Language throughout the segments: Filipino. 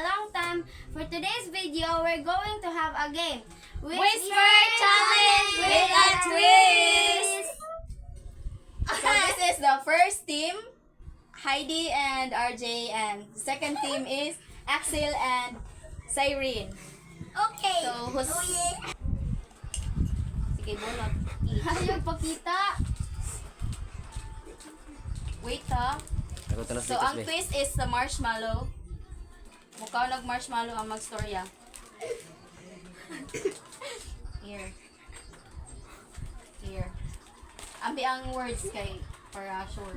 long time. For today's video, we're going to have a game. Whisper Challenge with a twist! So this is the first team, Heidi and RJ, and second team is Axel and Cyrene. Okay. So who's... Sige, bunot. Ayaw pakita. Wait ha. So ang twist is the marshmallow. Mukha nag-marshmallow ang magstorya. Here. Here. Ambi ang words kay para sure.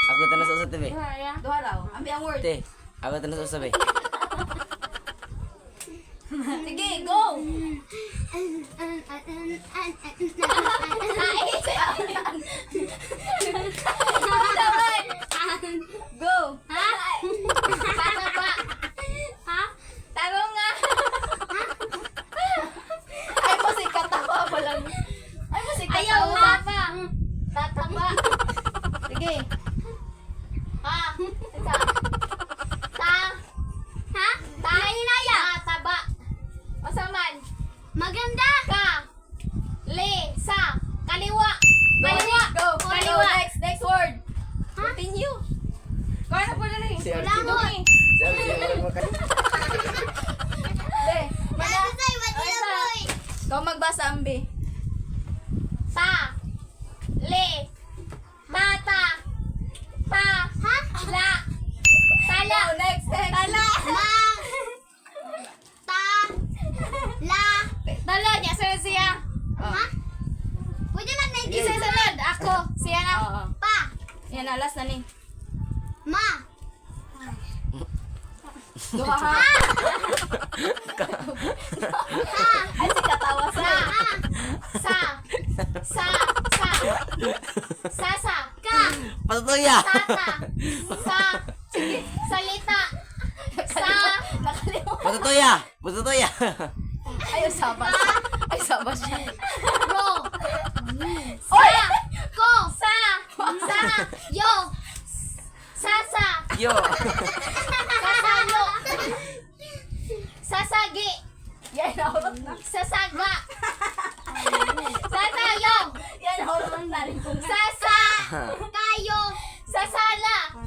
Aku tanah susah tuh, Be. Duha raw. Ambi ang words. Teh, aku tanah susah, Be. Sige, go! Go! Taro nga. Ay mo si katawa pa lang. Ay mo si Ayaw katawa. nga. Tataba. Sige. Ha? Isa. Ta. Ha? Tahinaya. Taba. Masaman. Maganda. Ka. Le. Sa. Kaliwa. Kaliwa. Go! Kaliwa. Next word. Continue. Kaya na po na rin. Langon. Be, mana? Ikaw magbasa, Ambi. Ta. Le. Tata. Pa. Ha? La. Tala. Go, next. Tala. Ma. Ta. La. Tala niya. Siya. Ha? Pwede lang na isa sunod. Ako. Siya na. Oo. Pa. Yan, alas na ni. Ma. Duha ha. Ay, si katawa sa. Sa. Sa. Sa. Sa. Sa. Ka. Patutoy ya. Tata. Sa. Salita. Sa. Nakalimutan. Patutoy ya. Patutoy ya. Ay, sabas. Ay, sabas siya. Ro. Sa. Ko. Sa. Sa. Yo. Sasa. Yo. Sasalo. Sasagi. Yan, nahulog na. Sasaga. Sasayo. Yan, nahulog ang daling kong. Sasa. Kayo. Sasala.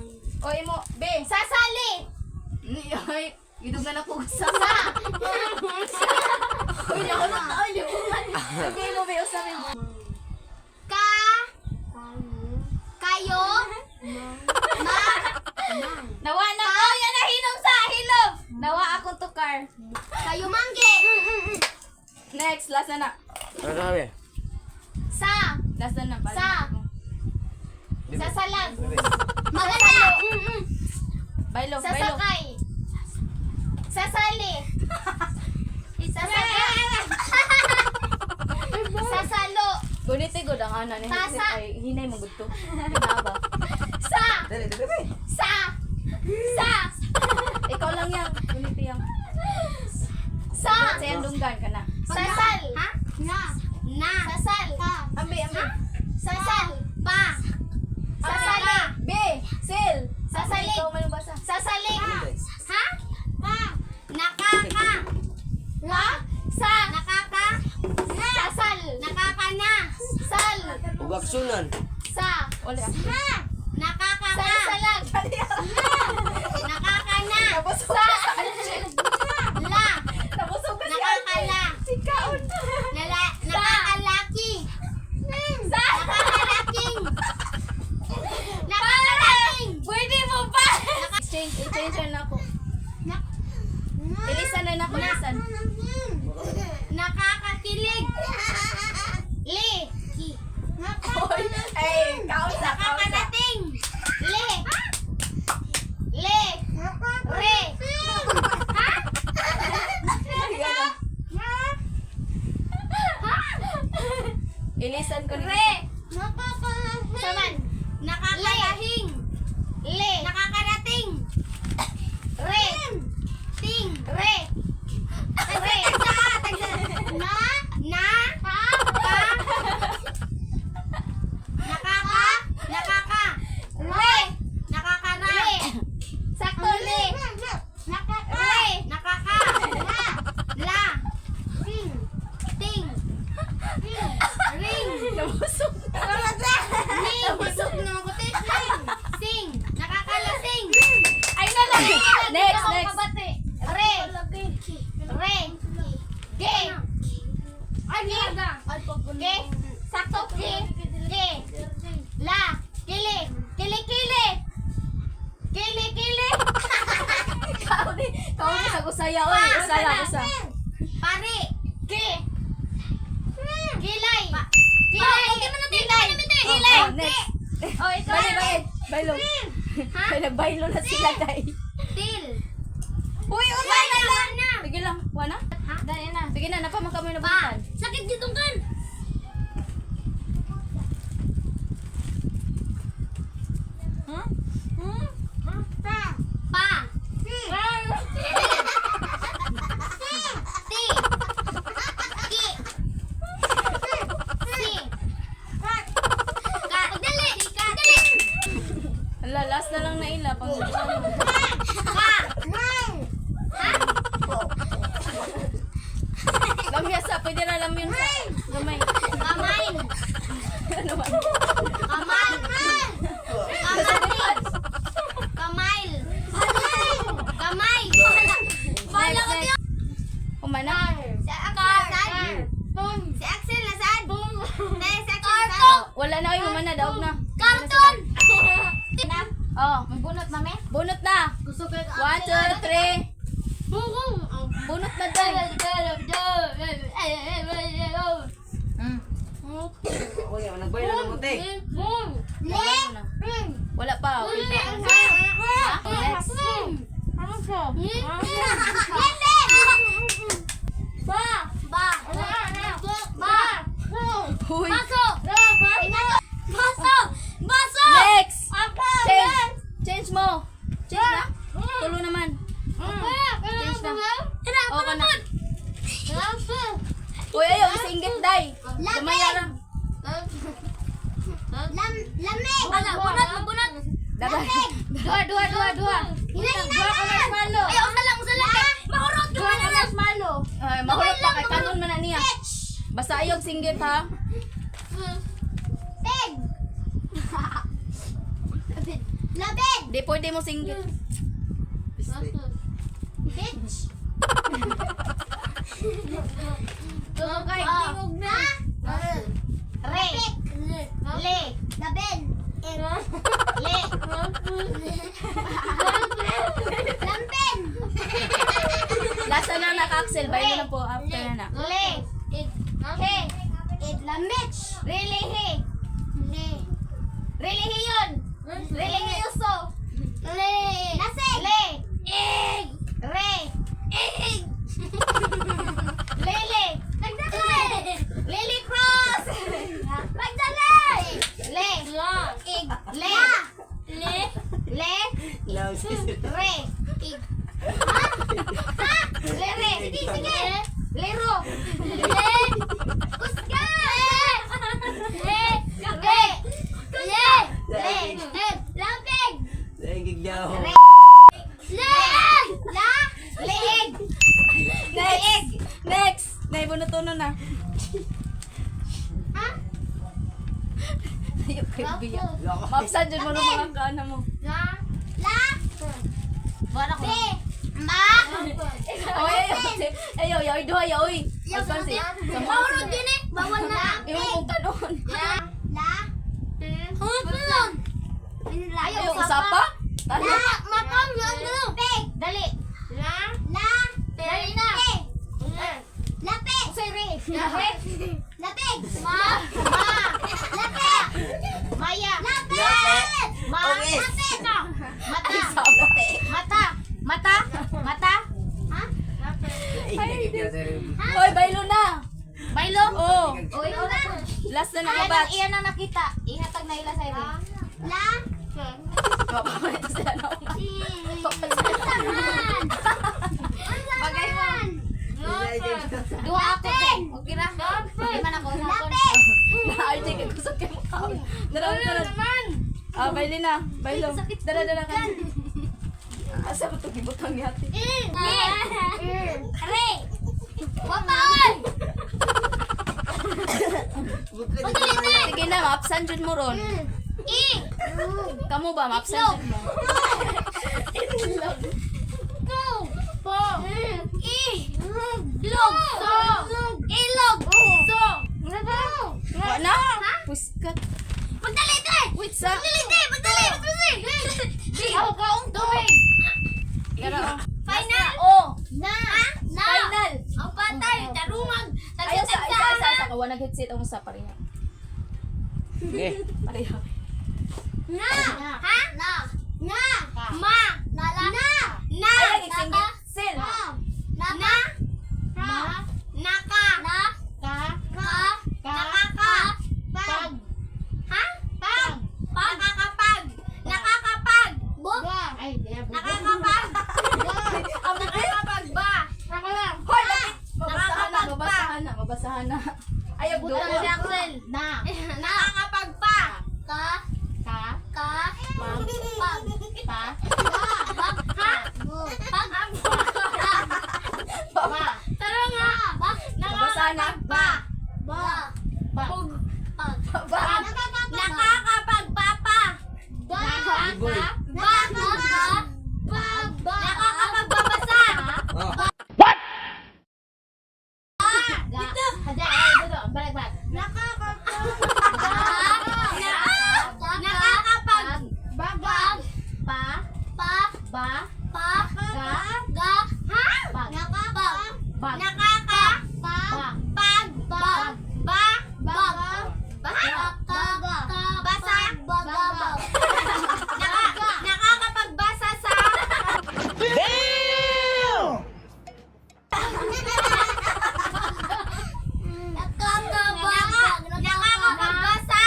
Oy mo, be. Sasali. Ay, idugan ako sa. Sa. Uy, nahulog na. Ay, limutan. Okay, mo, be. Usapin mo. Ka. Kayo. Ma. Nawa na. Oh, yan na hinom sa hilom. Nawa akong tukar. Kayo mangge. Next, last na na. Ano ka, Be? Sa. Last na na. Sa. Sasalag. Maganda. Bailo, bailo. Sasakay. Sasali. Sasakay. Sasalo. Guniti ko ang ana ni. Tasa. Ay, hinay mo gudto. Hinaba. Sa. Dali, dali, Be. Sa. Sa. Ikaw lang yan. Guniti yan. Sa. Sa yan lunggan ka na. Sasal. Ha? Na. Na. Sasal. Ambi, ambi. Sasal. Pa. Sasali. Be, sil. Sasali. Ikaw man basa. Sasali. Ha? Pa. Nakaka. Ha? Sa. Nakaka. Sasal. Nakaka na. Sal. Ugak sunan. Sa. Uli. Ha? Nakaka na. Sasalag. Nakaka na. Nabusog Sa. ka sa algin. La. Nabusog ka sa Nakaka na. Sikaon. Nakakalaki. Sa. Nakakalaking. Nakakalaking. Pwede mo ba? I-change na ako. Ilisan na ako, ilisan. Nakakakilig. Li. Ay, kaon sa, kaon sa. Nakakalating. Kau sa kusaya oy, usaya usa. Pare. Ki. Gilay. Gilay. Gilay. Gilay. Oh, next. Oh, ito. Bye. Baylo. Ha? Nagbaylo na sila day. Til. Uy, usay na lang. Sige lang, wana? Ha? Dali na. Sige na, napa man kami Pa. nabutan. Sakit dito kan. Pa. Ti. Ki. Si. Ka. Dali. Dali. Ala, last na lang na ila pang Ka. Ha? lamyasa, pwede na lamyon sa gamay. Kamay. Ano man? Kamay. Kamay. Kamay. Pala ko Next. Umana. Si Axel. Si Axel nasaan? Dahil si Axel nasaan? Wala na oy, umana daog na. Karton! Oh, Magbunot mami. bunot na. Gusto ko 1 2 3. Bunot na day. Uy, nagbaylo ng muti. Wala na. Wala pa. Okay pa. Next. Uy. Next. Change mo. Change na. Tulo naman. Uy, ayaw. Isinggit day. Lumaya lang. Dapat. Dua. Ay, mahulog pa kay kanon man na niya. Basta ayaw singgit ha. Di pwede mo singgit. Kay tingog na. Re. Le. Laben. Le. Lamben. Lasa na naka-axel. Bayo na po after na na. Le. He. Lamich. Relihe. Le. Relihe yun. Relihe uso. Le. Lasig. Le. Ig. Re. Ig. Lele. Nagdalay. Lily Cross. Magdalay. Le. Ig. Le. Le. Le. Lang sisit. Re. Ig. Ha? Ha? Lere. Sige. Lero. Le. Kusga. Le. Le. Le. Le. Le. Lampeg. Legig daw. Le. La. Leeg. Next. Next. Naibunutunan na. Ha? Ayaw kay Bia. Mapsan dyan mo ng mga kana mo. La. La. Bara ko. Be. Ma. Oy, ayaw. Ayaw. Duha yaw. Oy. Mapsan si. Mahurot din eh. Bawal na. Iwan kong kanon. La. La. Hulog. Ayaw. Usapa? Talo. La. Makam. Peg. Dali. La. La. Dali na. Lapeg. Lapeg. Lapeg. Ma. Ma. Lapeg. Maya. Lapeg. Ma. Okay. Lapeg. Mata. Mata. Mata. Mata. Ha? Hoy, baylo na. Bailo. Oh. Oy, oy. Last na nakabat. Iyan ang nakita. Ihatag na ila sa iyo. La. Papalit sila na. Bagay mo. Duha ako te. Okay ra. Di man ako Lapeg. Na-RJ ka kusok kay mo. Dara. Ah, bayli na. Baylo. Dara ka. Asa ba ito gibutang ni ate? Re. Wapaon. Sige na, mapsan dyan mo ron. I. Kamu ba, mapsan dyan mo? Go. Po. I. Log. So. Ilog. So. Wa na? Puskat. Magdali te. Wait sa. Magdali. Ako kaong tubig. Gara. Final. nag-headset ang usa pareha. Okay. Pareha. Na. Ha? Na. Na. Ma. Na. Na. Ay, nagsingit. Sil. Na. Ma. Naka. Na. Ka. Nakaka. Pag. Ha? Pag. Nakakapag. Nakakapag. Ay, di na. Nakakapag. Nakakapag ba? Hoy, mabasahan na. Ayaw do. Butang si Axel. Na. Nakakapag pa. Ka. Ka. Ka. Pag. Pag. Pa. Pag. Ha? Pag. Pa. Tara nga. Mabasahan na. Ba. Pa. Pug. Pag. Ba. Nakakapagpapa. Ba. Iboy. Ba. Ba. Nakakapagbabasa. Oh. Dito. Hada, ay, dito. Balik. Nakakapag. Bag. Pa. Pa. Ba. Pa. Ga. Ga. Ha? Pag. Nakapag. Bag. Nakaka. Bag. Pag. Bag. Ba. Bag. Ba. Basa. Nakakapagbasa sa. Nakakapagbasa.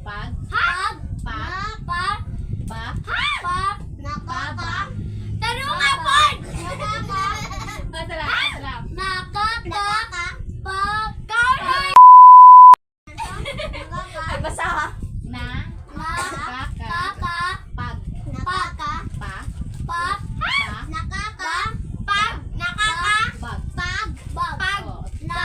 Pag. Ba. Tarungapon! Atala. Ay, basa ha. Na. Pag. Pa. Bag. Oh. Ga.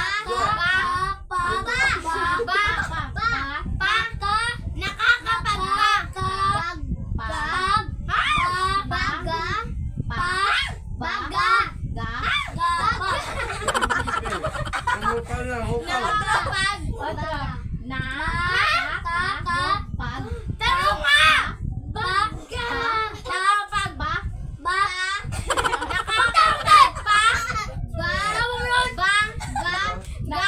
Hukal lang, hukal. Atala. Na. Pag. Pa. Ga. Urot na. Na.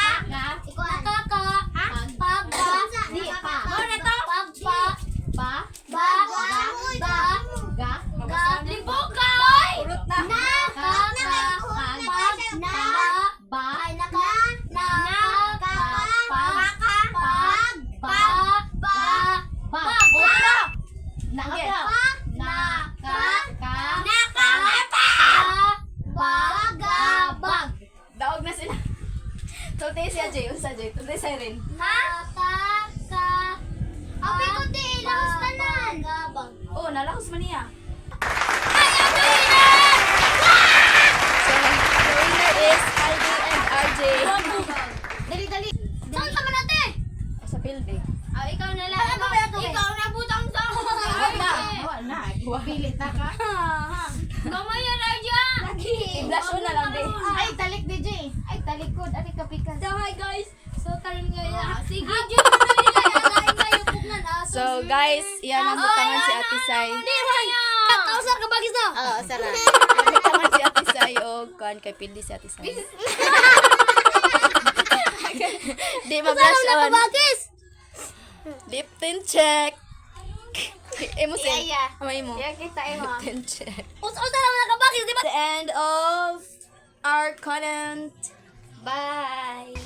Okay. Daog na sila. Tuloy siya, Jay. Unsa, Jay? Tuloy sa rin. Oh, nalakos man niya. So, the winner is Heidi and RJ. Dali. Sa field eh. Ikaw na lang. Ikaw na butang sa Na. Pili ta ka. Gamaya na dyan. I-blush mo na lang, Jay. Ay, talik DJ. Ay, talikod. Ari ka pikas. So, hi guys. So, karon ngayon. Sige, dyan na nila. Alain kayo pugnan. So, guys, yan ang butangan si Ate Sai. Kakausar ka bagis na. Oo, sarap. Butangan si Ate Sai o kuhan kay Pildi si Ate Sai. Di ma-blush on. Lip tint check. Emo sin. Amay mo. kita eh ha. Lip tint check. Usa naman nakabagis, di ba? The end of our content. Bye.